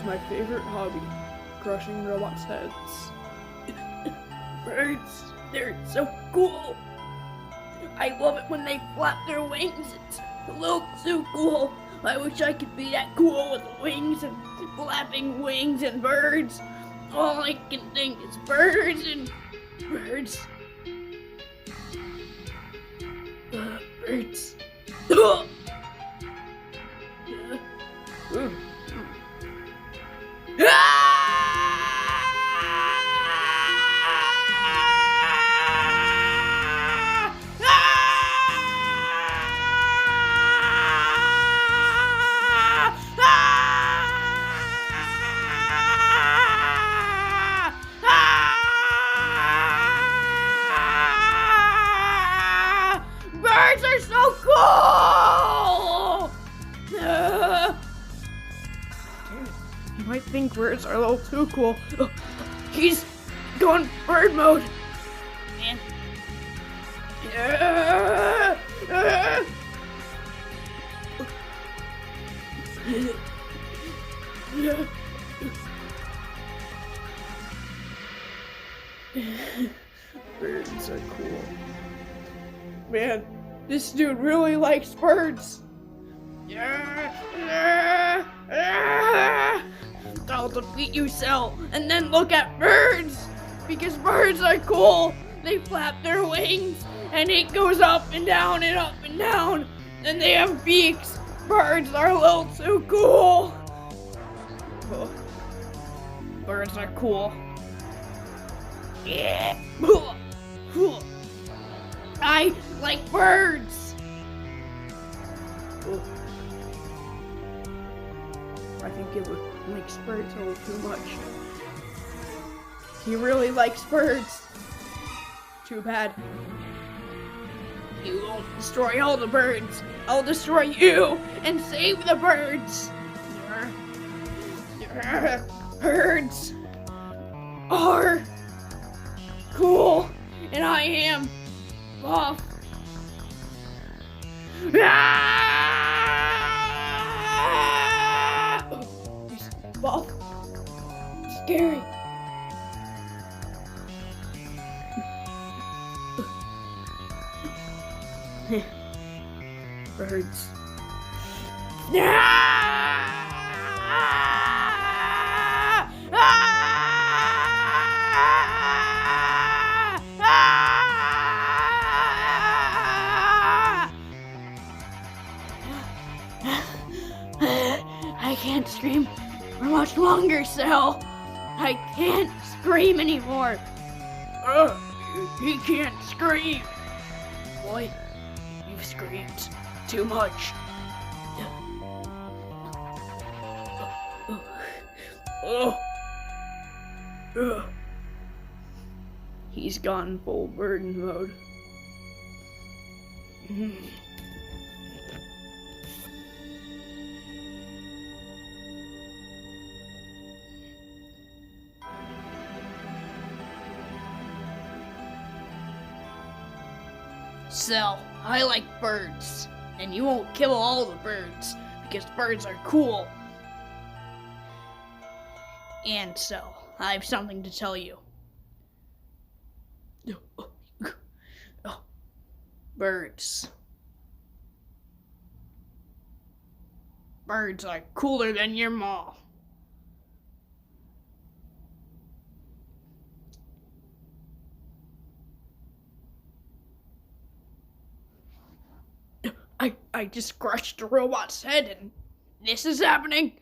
is my favorite hobby, crushing robots' heads. Birds, they're so cool. I love it when they flap their wings. It looks so cool. I wish I could be that cool with wings and flapping wings and birds. All I can think is birds and birds. Birds. Birds are so cool! You might think birds are a little too cool. He's going bird mode. Man. Birds are cool. Man, this dude really likes birds. I'll defeat you, Cell, and then look at birds! Because birds are cool! They flap their wings, and it goes up and down and up and down, and they have beaks! Birds are a little too cool! Oh. Birds are cool. Yeah. I like birds! Oh. I think it likes birds a little too much. He really likes birds. Too bad. You won't destroy all the birds. I'll destroy you and save the birds. Birds are cool, and I am buff. Buff. Scary. Birds. I can't scream for much longer, Cell. I can't scream anymore. He can't scream. Boy, you've screamed too much. He's gone full bird mode. Cell, I like birds, and you won't kill all the birds, because birds are cool. And Cell, I have something to tell you. Birds. Birds are cooler than your mom. I just crushed a robot's head and this is happening.